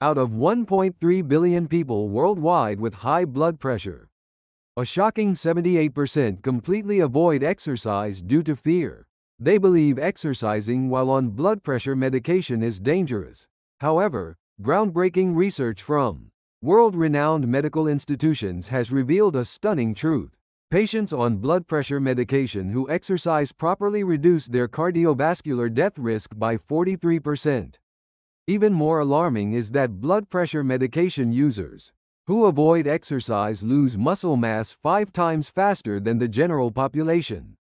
out of 1.3 billion people worldwide with high blood pressure. A shocking 78% completely avoid exercise due to fear. They believe exercising while on blood pressure medication is dangerous. However, groundbreaking research from world-renowned medical institutions has revealed a stunning truth. Patients on blood pressure medication who exercise properly reduce their cardiovascular death risk by 43%. Even more alarming is that blood pressure medication users who avoid exercise lose muscle mass 5 times faster than the general population.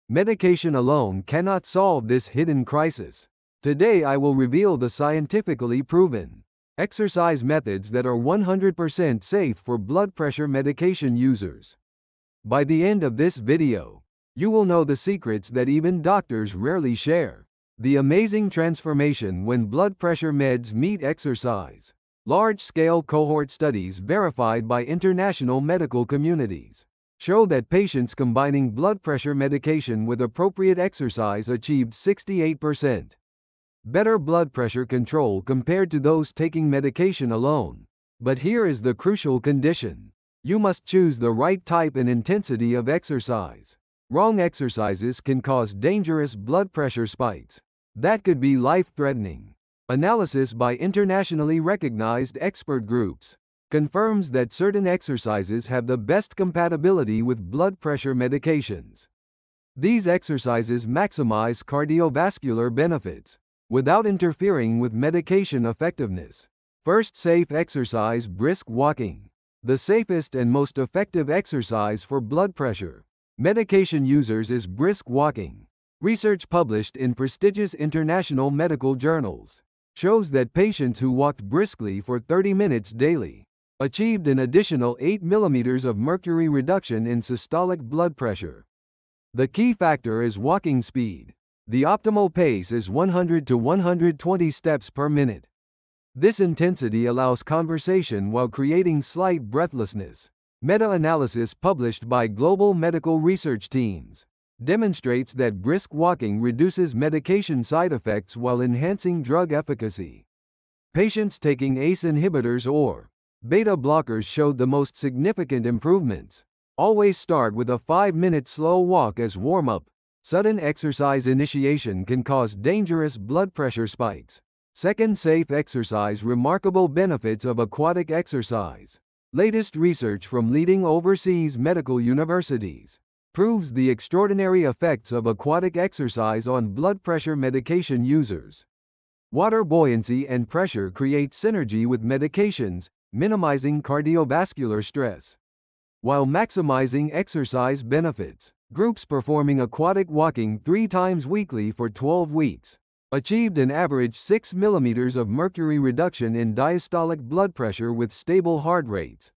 Medication alone cannot solve this hidden crisis. Today I will reveal the scientifically proven exercise methods that are 100% safe for blood pressure medication users. By the end of this video, you will know the secrets that even doctors rarely share. The amazing transformation when blood pressure meds meet exercise. Large-scale cohort studies verified by international medical communities show that patients combining blood pressure medication with appropriate exercise achieved 68% better blood pressure control compared to those taking medication alone. But here is the crucial condition. You must choose the right type and intensity of exercise. Wrong exercises can cause dangerous blood pressure spikes that could be life-threatening. Analysis by internationally recognized expert groups confirms that certain exercises have the best compatibility with blood pressure medications. These exercises maximize cardiovascular benefits without interfering with medication effectiveness. First, safe exercise: brisk walking. The safest and most effective exercise for blood pressure medication users is brisk walking. Research published in prestigious international medical journals shows that patients who walked briskly for 30 minutes daily achieved an additional 8 millimeters of mercury reduction in systolic blood pressure. The key factor is walking speed. The optimal pace is 100 to 120 steps per minute. This intensity allows conversation while creating slight breathlessness. Meta-analysis published by global medical research teams demonstrates that brisk walking reduces medication side effects while enhancing drug efficacy. Patients taking ACE inhibitors or beta blockers showed the most significant improvements. Always start with a 5-minute slow walk as warm-up. Sudden exercise initiation can cause dangerous blood pressure spikes. Second, safe exercise: remarkable benefits of aquatic exercise. Latest research from leading overseas medical universities proves the extraordinary effects of aquatic exercise on blood pressure medication users. Water buoyancy and pressure create synergy with medications, minimizing cardiovascular stress, while maximizing exercise benefits. Groups performing aquatic walking 3 times weekly for 12 weeks achieved an average 6 millimeters of mercury reduction in diastolic blood pressure with stable heart rates.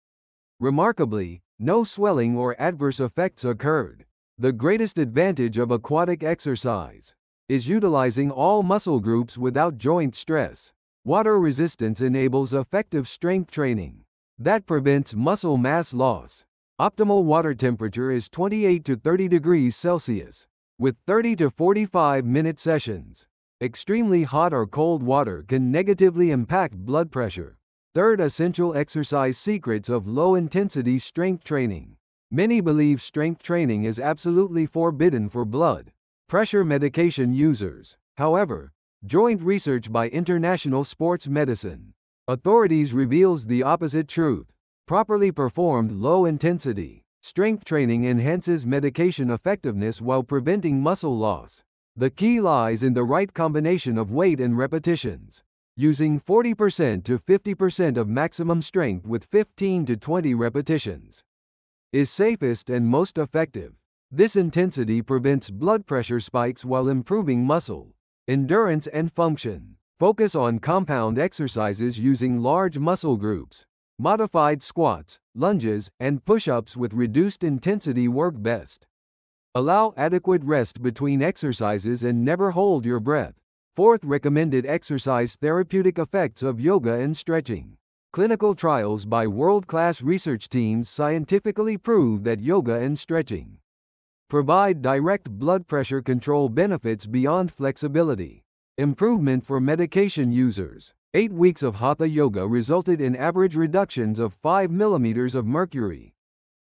Remarkably, no swelling or adverse effects occurred. The greatest advantage of aquatic exercise is utilizing all muscle groups without joint stress. Water resistance enables effective strength training that prevents muscle mass loss. Optimal water temperature is 28 to 30 degrees Celsius, with 30 to 45-minute sessions. Extremely hot or cold water can negatively impact blood pressure. Third, essential exercise secrets of low-intensity strength training. Many believe strength training is absolutely forbidden for blood pressure medication users. However, joint research by International Sports Medicine Authorities reveals the opposite truth. Properly performed low-intensity strength training enhances medication effectiveness while preventing muscle loss. The key lies in the right combination of weight and repetitions. Using 40% to 50% of maximum strength with 15 to 20 repetitions is safest and most effective. This intensity prevents blood pressure spikes while improving muscle endurance and function. Focus on compound exercises using large muscle groups. Modified squats, lunges, and push-ups with reduced intensity work best. Allow adequate rest between exercises and never hold your breath. Fourth, recommended exercise: therapeutic effects of yoga and stretching. Clinical trials by world-class research teams scientifically prove that yoga and stretching provide direct blood pressure control benefits beyond flexibility. Improvement for medication users. 8 weeks of Hatha Yoga resulted in average reductions of 5 millimeters of mercury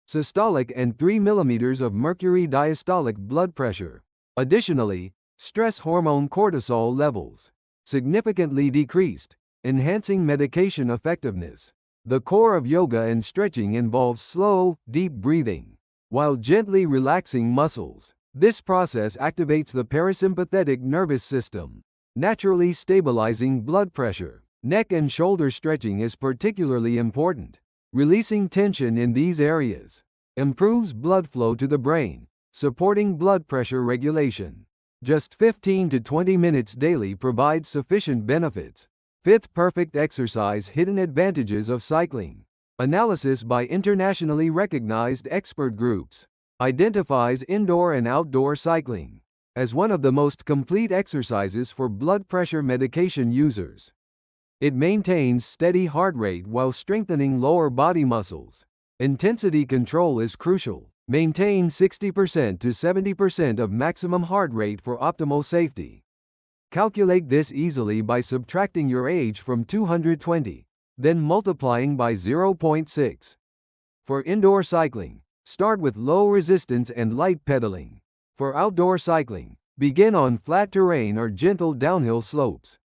systolic and 3 millimeters of mercury diastolic blood pressure. Additionally, stress hormone cortisol levels significantly decreased, enhancing medication effectiveness. The core of yoga and stretching involves slow, deep breathing, while gently relaxing muscles. This process activates the parasympathetic nervous system, naturally stabilizing blood pressure. Neck and shoulder stretching is particularly important. Releasing tension in these areas improves blood flow to the brain, supporting blood pressure regulation. Just 15 to 20 minutes daily provides sufficient benefits. Fifth, perfect exercise. Hidden advantages of cycling. Analysis by internationally recognized expert groups identifies indoor and outdoor cycling as one of the most complete exercises for blood pressure medication users. It maintains steady heart rate while strengthening lower body muscles. Intensity control is crucial. Maintain 60% to 70% of maximum heart rate for optimal safety. Calculate this easily by subtracting your age from 220, then multiplying by 0.6. For indoor cycling, start with low resistance and light pedaling. For outdoor cycling, begin on flat terrain or gentle downhill slopes.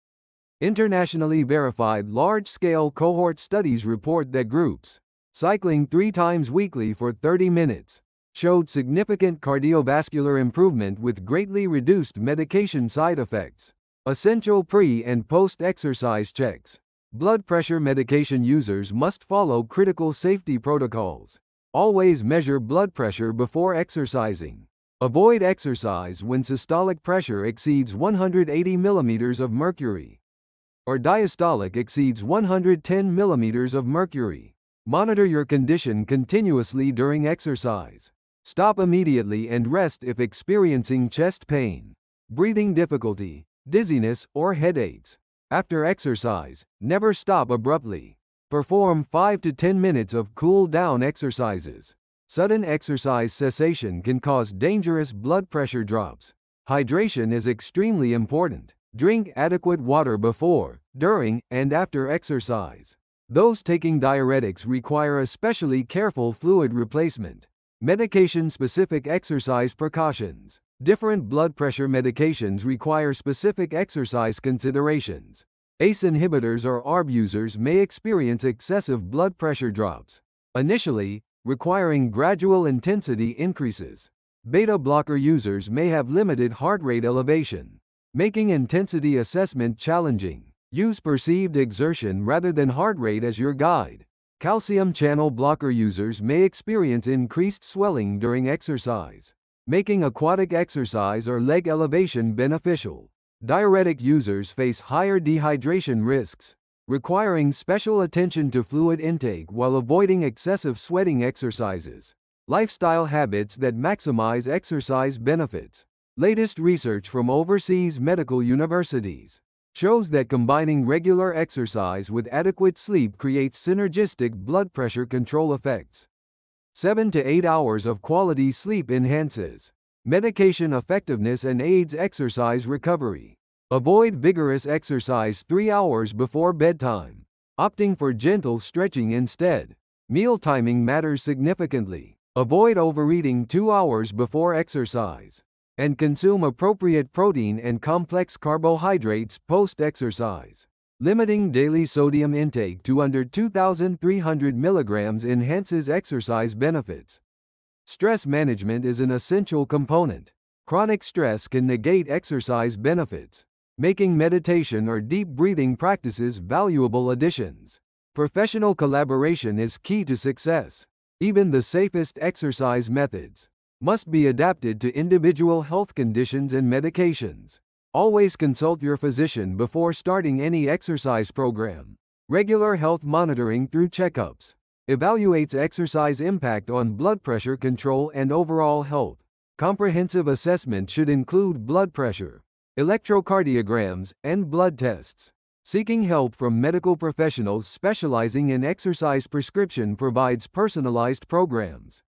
Internationally verified large-scale cohort studies report that groups cycling 3 times weekly for 30 minutes showed significant cardiovascular improvement with greatly reduced medication side effects. Essential pre- and post-exercise checks. Blood pressure medication users must follow critical safety protocols. Always measure blood pressure before exercising. Avoid exercise when systolic pressure exceeds 180 millimeters of mercury or diastolic exceeds 110 millimeters of mercury. Monitor your condition continuously during exercise. Stop immediately and rest if experiencing chest pain, breathing difficulty, dizziness, or headaches. After exercise, never stop abruptly. Perform 5 to 10 minutes of cool-down exercises. Sudden exercise cessation can cause dangerous blood pressure drops. Hydration is extremely important. Drink adequate water before, during, and after exercise. Those taking diuretics require especially careful fluid replacement. Medication-specific exercise precautions. Different blood pressure medications require specific exercise considerations. ACE inhibitors or ARB users may experience excessive blood pressure drops, initially, requiring gradual intensity increases. Beta blocker users may have limited heart rate elevation, making intensity assessment challenging. Use perceived exertion rather than heart rate as your guide. Calcium channel blocker users may experience increased swelling during exercise, making aquatic exercise or leg elevation beneficial. Diuretic users face higher dehydration risks, requiring special attention to fluid intake while avoiding excessive sweating exercises. Lifestyle habits that maximize exercise benefits. Latest research from overseas medical universities shows that combining regular exercise with adequate sleep creates synergistic blood pressure control effects. 7 to 8 hours of quality sleep enhances medication effectiveness and aids exercise recovery. Avoid vigorous exercise 3 hours before bedtime, opting for gentle stretching instead. Meal timing matters significantly. Avoid overeating 2 hours before exercise, and consume appropriate protein and complex carbohydrates post-exercise. Limiting daily sodium intake to under 2,300 milligrams enhances exercise benefits. Stress management is an essential component. Chronic stress can negate exercise benefits, making meditation or deep breathing practices valuable additions. Professional collaboration is key to success. Even the safest exercise methods must be adapted to individual health conditions and medications. Always consult your physician before starting any exercise program. Regular health monitoring through checkups evaluates exercise impact on blood pressure control and overall health. Comprehensive assessment should include blood pressure, electrocardiograms, and blood tests. Seeking help from medical professionals specializing in exercise prescription provides personalized programs,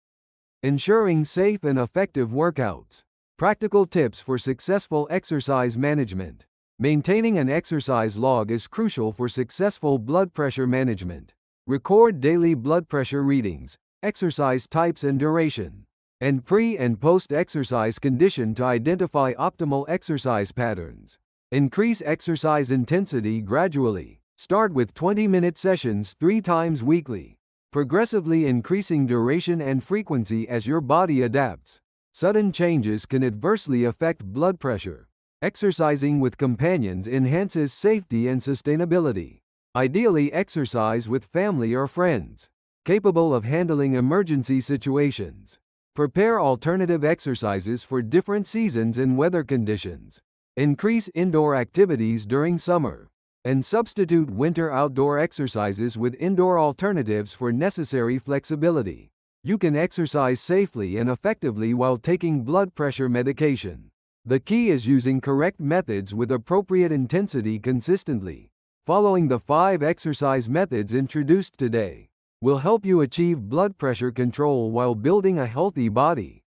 ensuring safe and effective workouts. Practical tips for successful exercise management. Maintaining an exercise log is crucial for successful blood pressure management. Record daily blood pressure readings, exercise types and duration, and pre- and post-exercise condition to identify optimal exercise patterns. Increase exercise intensity gradually. Start with 20-minute sessions 3 times weekly, progressively increasing duration and frequency as your body adapts. Sudden changes can adversely affect blood pressure. Exercising with companions enhances safety and sustainability. Ideally, exercise with family or friends capable of handling emergency situations. Prepare alternative exercises for different seasons and weather conditions. Increase indoor activities during summer, and substitute winter outdoor exercises with indoor alternatives for necessary flexibility. You can exercise safely and effectively while taking blood pressure medication. The key is using correct methods with appropriate intensity consistently. Following the 5 exercise methods introduced today will help you achieve blood pressure control while building a healthy body.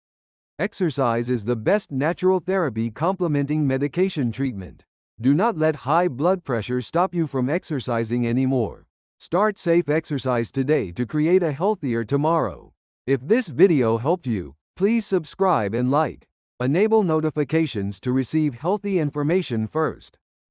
Exercise is the best natural therapy complementing medication treatment. Do not let high blood pressure stop you from exercising anymore. Start safe exercise today to create a healthier tomorrow. If this video helped you, please subscribe and like. Enable notifications to receive healthy information first.